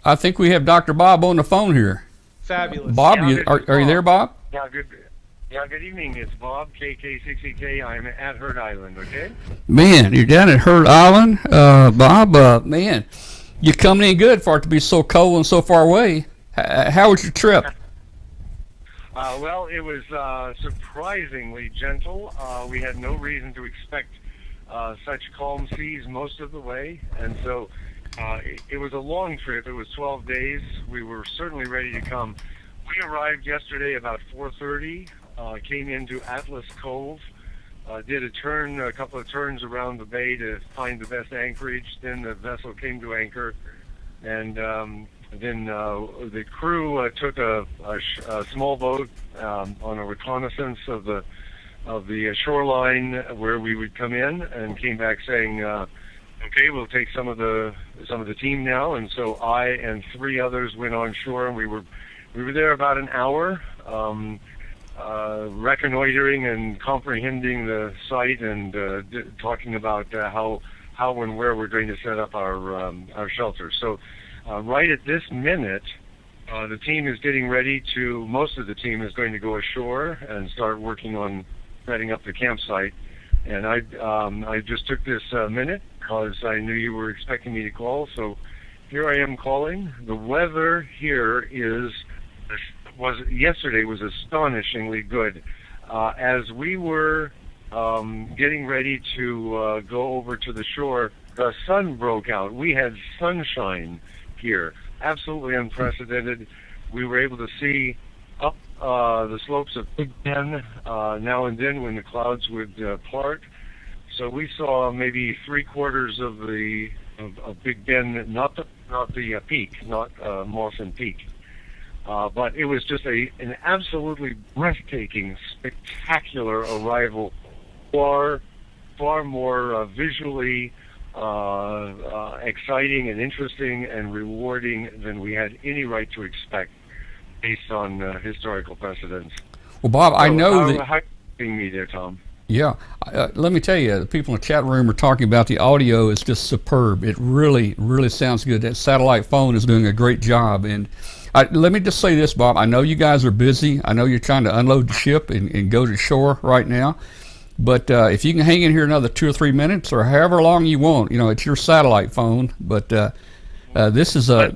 I think we have Dr. Bob on the phone here. Fabulous. Bob, are you there, Bob? Yeah, good. Yeah, good evening. It's Bob, KK60K. I'm at Hurt Island, okay? Man, you're down at Hurt Island. Bob, man, you're coming in good for it to be so cold and so far away. How was your trip? Well, it was surprisingly gentle. We had no reason to expect such calm seas most of the way, and so it was a long trip. It was 12 days. We were certainly ready to come. We arrived yesterday about 4:30, came into Atlas Cove, did a couple of turns around the bay to find the best anchorage. Then the vessel came to anchor, and then the crew took a small boat on a reconnaissance of the shoreline where we would come in, and came back saying, "Okay, we'll take some of the team now." And so I and 3 others went on shore, and we were there about an hour, reconnoitering and comprehending the site, and talking about how and where we're going to set up our shelter. So right at this minute, the team is getting ready to. Most of the team is going to go ashore and start working on setting up the campsite. And I just took this minute because I knew you were expecting me to call. So here I am calling. The weather here yesterday was astonishingly good. As we were getting ready to go over to the shore, the sun broke out. We had sunshine here, absolutely unprecedented. We were able to see up the slopes of Big Ben now and then when the clouds would part. So we saw maybe 3/4 of Big Ben, not the peak, not Mawson Peak. But it was just an absolutely breathtaking, spectacular arrival, far more visually exciting and interesting and rewarding than we had any right to expect based on historical precedents. Well, Bob, I know that... How are you seeing me there, Tom? Yeah, let me tell you, the people in the chat room are talking about the audio is just superb. It really, really sounds good. That satellite phone is doing a great job. And let me just say this, Bob. I know you guys are busy. I know you're trying to unload the ship and go to shore right now. But if you can hang in here another 2 or 3 minutes or however long you want, it's your satellite phone. But this is a...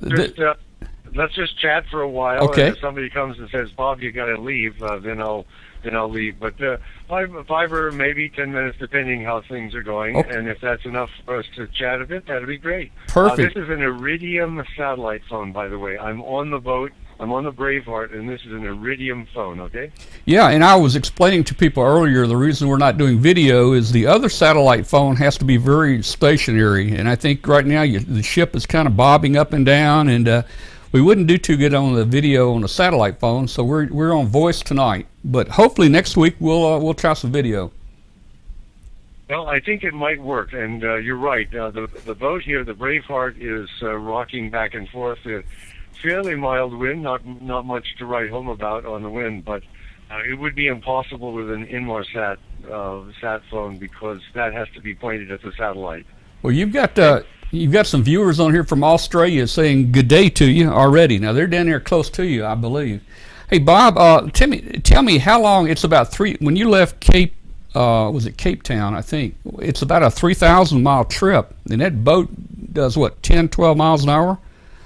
Let's just chat for a while. Okay. And if somebody comes and says, "Bob, you got to leave," then I'll leave. But 5 or maybe 10 minutes, depending how things are going. Okay. And if that's enough for us to chat a bit, that'd be great. Perfect. This is an Iridium satellite phone, by the way. I'm on the boat. I'm on the Braveheart, and this is an Iridium phone, okay? Yeah, and I was explaining to people earlier the reason we're not doing video is the other satellite phone has to be very stationary. And I think right now the ship is kind of bobbing up and down, and we wouldn't do too good on the video on the satellite phone, so we're on voice tonight. But hopefully next week we'll try some video. Well, I think it might work, and you're right. The boat here, the Braveheart, is rocking back and forth. Fairly mild wind, not much to write home about on the wind, but it would be impossible with an Inmarsat sat phone because that has to be pointed at the satellite. Well, you've got some viewers on here from Australia saying good day to you already. Now they're down there close to you, I believe. Hey, Bob, tell me how long. It's about when you left Cape. Was it Cape Town? I think it's about a 3,000-mile trip, and that boat does what, 10, 12 miles an hour?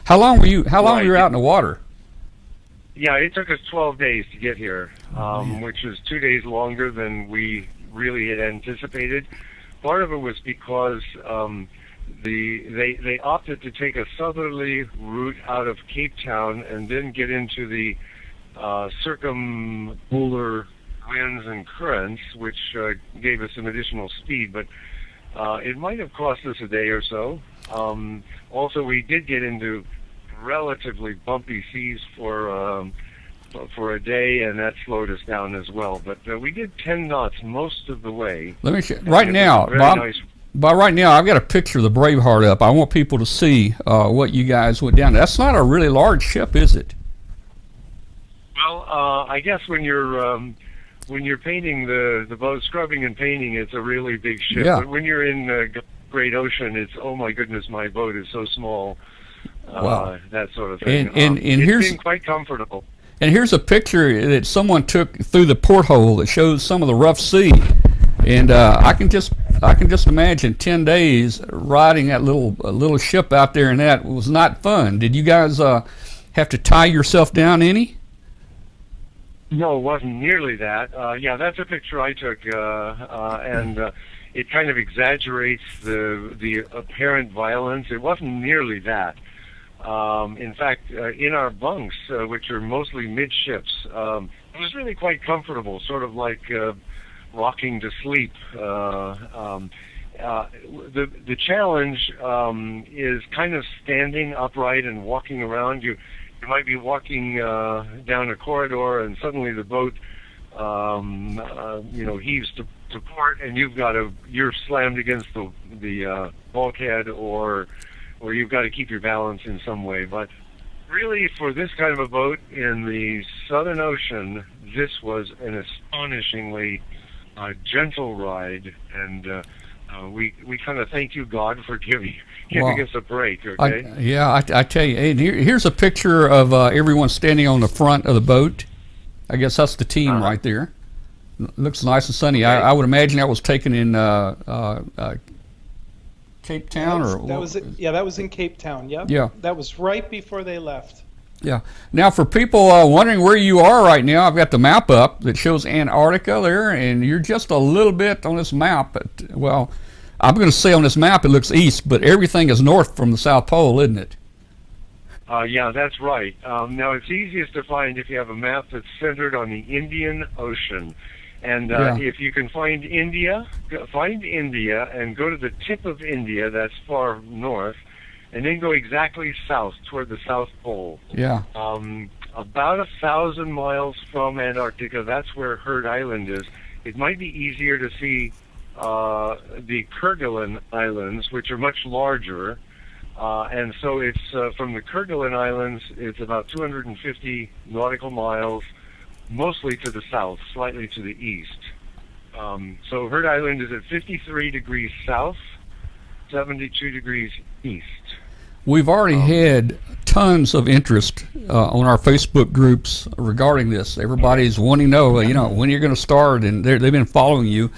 How long were you out in the water? Yeah, it took us 12 days to get here, which was 2 days longer than we really had anticipated. Part of it was because they opted to take a southerly route out of Cape Town and then get into the circumpolar winds and currents, which gave us some additional speed, but it might have cost us a day or so. Also, we did get into relatively bumpy seas for a day, and that slowed us down as well. But we did 10 knots most of the way. Let me right now, Bob. But right now, I've got a picture of the Braveheart up. I want people to see what you guys went down. That's not a really large ship, is it? Well, I guess when you're painting the boat, scrubbing and painting, it's a really big ship. Yeah. But when you're in the great ocean, it's, oh my goodness, my boat is so small. Wow. that sort of thing. And it's been quite comfortable. And here's a picture that someone took through the porthole that shows some of the rough sea. And I can just imagine 10 days riding that little ship out there, and that was not fun. Did you guys have to tie yourself down any? No, it wasn't nearly that. Yeah, that's a picture I took, and it kind of exaggerates the apparent violence. It wasn't nearly that. In fact, in our bunks, which are mostly midships, it was really quite comfortable, sort of like rocking to sleep. The challenge is kind of standing upright and walking around. You might be walking down a corridor, and suddenly the boat heaves to port, and you're slammed against the bulkhead, or you've got to keep your balance in some way. But really, for this kind of a boat in the Southern Ocean, this was an astonishingly gentle ride, and we kind of thank you, God, for giving us a break. Okay. I tell you, and here's a picture of everyone standing on the front of the boat. I guess that's the team right there. Looks nice and sunny. Okay. I would imagine that was taken in Cape Town, that was in Cape Town. Yep. Yeah. That was right before they left. Yeah. Now, for people wondering where you are right now, I've got the map up that shows Antarctica there, and you're just a little bit on this map. Well, I'm going to say on this map it looks east, but everything is north from the South Pole, isn't it? Yeah, that's right. Now, it's easiest to find if you have a map that's centered on the Indian Ocean. And if you can find India and go to the tip of India, that's far north, and then go exactly south toward the South Pole. Yeah. About 1,000 miles from Antarctica, that's where Heard Island is. It might be easier to see the Kerguelen Islands, which are much larger. And so it's from the Kerguelen Islands, it's about 250 nautical miles, mostly to the south, slightly to the east. So Heard Island is at 53 degrees south, 72 degrees east. We've already had tons of interest on our Facebook groups regarding this. Everybody's wanting to know, when you're going to start, and they've been following you.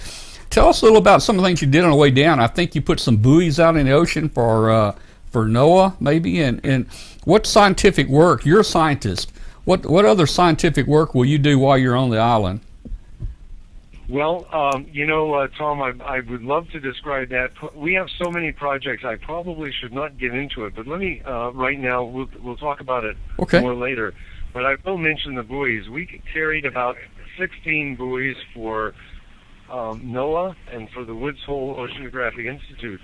Tell us a little about some of the things you did on the way down. I think you put some buoys out in the ocean for NOAA, maybe. And what scientific work? You're a scientist. What other scientific work will you do while you're on the island? Well, Tom, I would love to describe that. We have so many projects, I probably should not get into it, but let me, right now, we'll talk about it more later. But I will mention the buoys. We carried about 16 buoys for NOAA and for the Woods Hole Oceanographic Institute.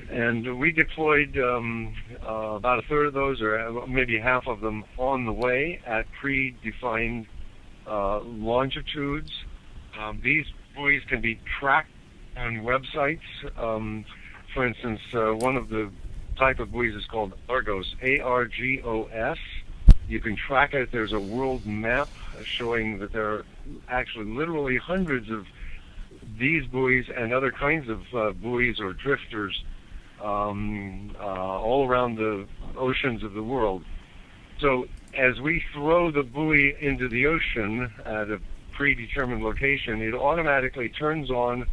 And we deployed about a third of those, or maybe half of them, on the way at predefined longitudes. These buoys can be tracked on websites. For instance, one of the type of buoys is called Argos, A-R-G-O-S. You can track it. There's a world map showing that there are actually literally hundreds of these buoys and other kinds of buoys or drifters all around the oceans of the world. So as we throw the buoy into the ocean at a predetermined location, it automatically turns on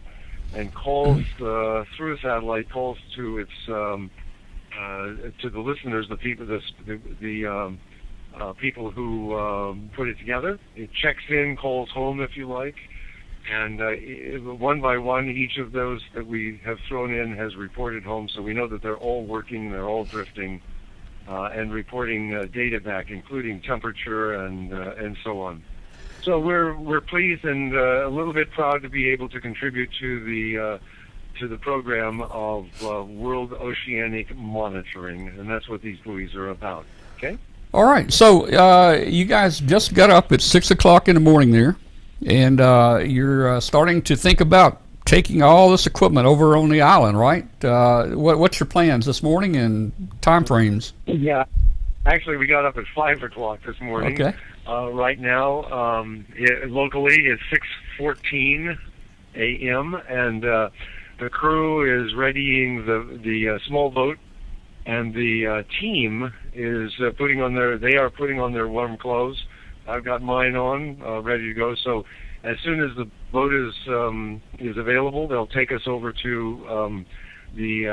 and calls through a satellite, calls to its to the listeners, the people, the people who put it together. It checks in, calls home, if you like, and one by one, each of those that we have thrown in has reported home. So we know that they're all working, they're all drifting, and reporting data back, including temperature and so on. So we're pleased and a little bit proud to be able to contribute to the program of World Oceanic Monitoring, and that's what these buoys are about. Okay. All right. So you guys just got up at 6 o'clock in the morning there, and you're starting to think about taking all this equipment over on the island, right? What's your plans this morning and time frames? Yeah. Actually, we got up at 5 o'clock this morning. Okay. Right now, locally, it's 6:14 a.m., and the crew is readying the small boat and the team is putting on their warm clothes. I've got mine on, ready to go. So as soon as the boat is available, they'll take us over to the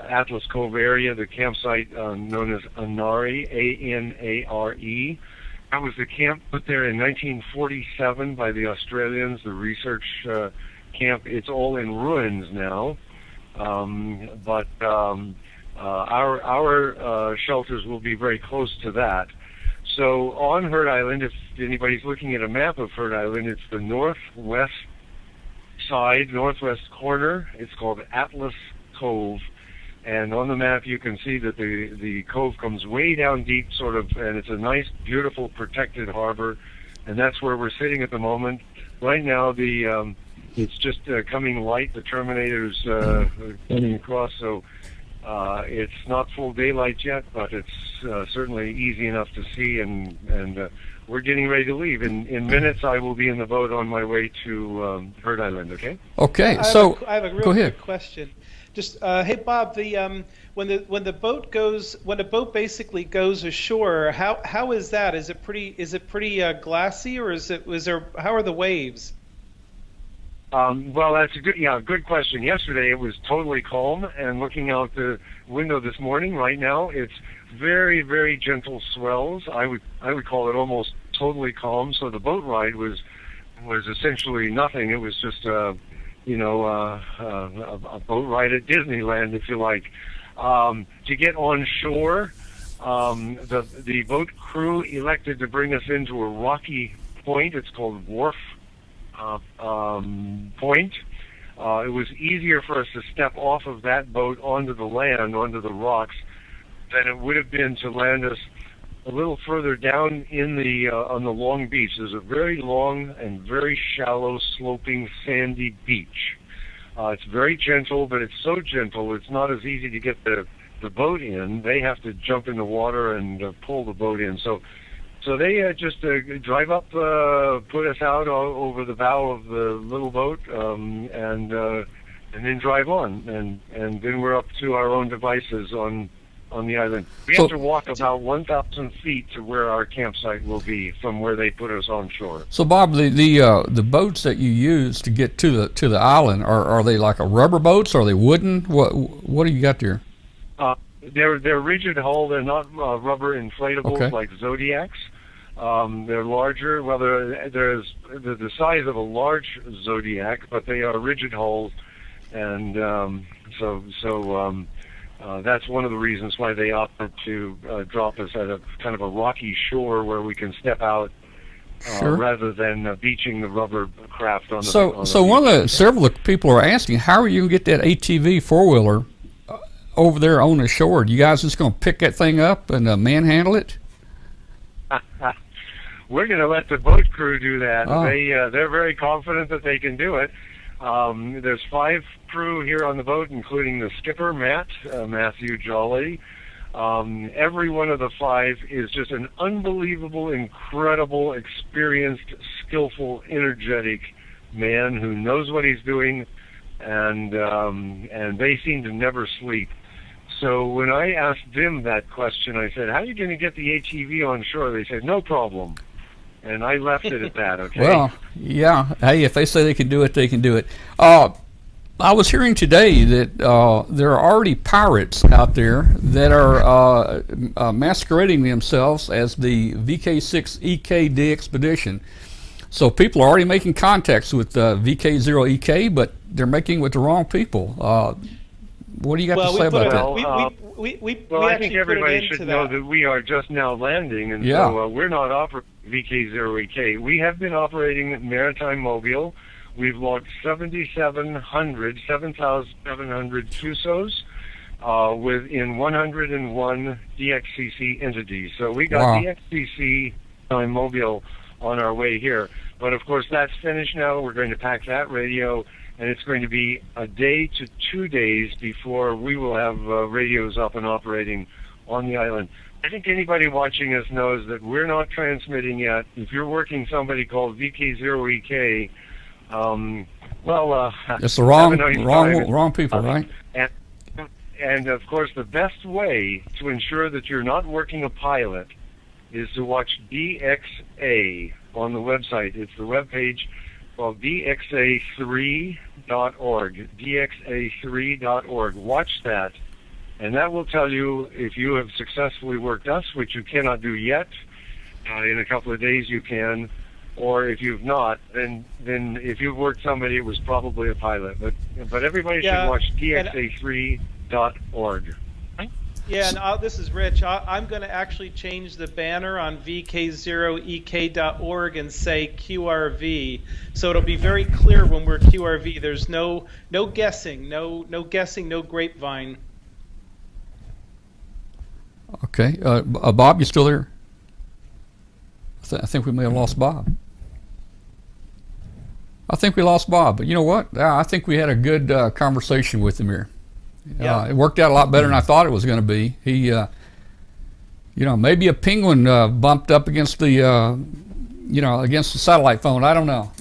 Atlas Cove area, the campsite known as Anare, A-N-A-R-E. That was the camp put there in 1947 by the Australians, the research camp. It's all in ruins now, but our shelters will be very close to that. So on Hurt Island, if anybody's looking at a map of Hurt Island, it's the northwest side, northwest corner. It's called Atlas Cove. And on the map, you can see that the cove comes way down deep, sort of, and it's a nice, beautiful, protected harbor. And that's where we're sitting at the moment. Right now, it's just coming light. The Terminator's coming across, so it's not full daylight yet, but it's certainly easy enough to see, and we're getting ready to leave. In minutes, I will be in the boat on my way to Hurt Island. Okay. Okay. I have a real go ahead. quick question. Just hey Bob, when the boat basically goes ashore, how is that? Is it pretty glassy, or how are the waves? Well, that's a good question. Yesterday it was totally calm, and looking out the window this morning, right now it's very, very gentle swells. I would call it almost totally calm. So the boat ride was essentially nothing. It was just a boat ride at Disneyland, if you like. To get on shore, the boat crew elected to bring us into a rocky point. It's called Wharf Point. It was easier for us to step off of that boat onto the land, onto the rocks, than it would have been to land us a little further down in on the long beach. There's a very long and very shallow, sloping, sandy beach. It's very gentle, but it's so gentle it's not as easy to get the boat in. They have to jump in the water and pull the boat in. So they just drive up, put us out over the bow of the little boat, and then drive on, and then we're up to our own devices on the island. We have to walk about 1,000 feet to where our campsite will be from where they put us on shore. So Bob, the boats that you use to get to the island, are they like a rubber boats? Are they wooden? What do you got there? They're rigid hull. They're not rubber inflatables like Zodiacs. They're larger. Well, they're the size of a large Zodiac, but they are rigid hulls, and that's one of the reasons why they opted to drop us at a kind of a rocky shore where we can step out, rather than beaching the rubber craft on the So one of the several people are asking, how are you going to get that ATV four-wheeler over there on the shore? You guys just going to pick that thing up and manhandle it? We're going to let the boat crew do that. Oh. They're very confident that they can do it. There's 5 crew here on the boat, including the skipper, Matthew Jolly. Every one of the 5 is just an unbelievable, incredible, experienced, skillful, energetic man who knows what he's doing, and they seem to never sleep. So when I asked them that question, I said, how are you going to get the ATV on shore? They said, no problem. And I left it at that, okay? Well, yeah. Hey, if they say they can do it, they can do it. I was hearing today that there are already pirates out there that are masquerading themselves as the VK6EK DXpedtion. So people are already making contacts with VK0EK, but they're making with the wrong people. What do you got to say about that? Well, I think everybody should know that we are just now landing, and so we're not operating VK0EK. We have been operating Maritime Mobile. We've logged 7,700 Tuesos within 101 DXCC entities. So we got DXCC Maritime Mobile on our way here. But of course, that's finished now. We're going to pack that radio, and it's going to be a day to 2 days before we will have radios up and operating on the island. I think anybody watching us knows that we're not transmitting yet. If you're working somebody called VK0EK, it's the wrong people, right? And of course, the best way to ensure that you're not working a pilot is to watch DXA on the website. It's the webpage called dxa3.org, dxa3.org. Watch that, and that will tell you if you have successfully worked us, which you cannot do yet. In a couple of days you can, or if you've not, then if you've worked somebody, it was probably a pilot. But everybody should watch dxa3.org. Yeah, and this is Rich. I'm going to actually change the banner on vk0ek.org and say QRV, so it'll be very clear when we're QRV. There's no guessing, no guessing, no grapevine. Okay, Bob, you still there? I think we may have lost Bob. I think we lost Bob, but you know what? I think we had a good conversation with him here. Yeah. It worked out a lot better than I thought it was going to be. He, maybe a penguin bumped up against the, against the satellite phone. I don't know.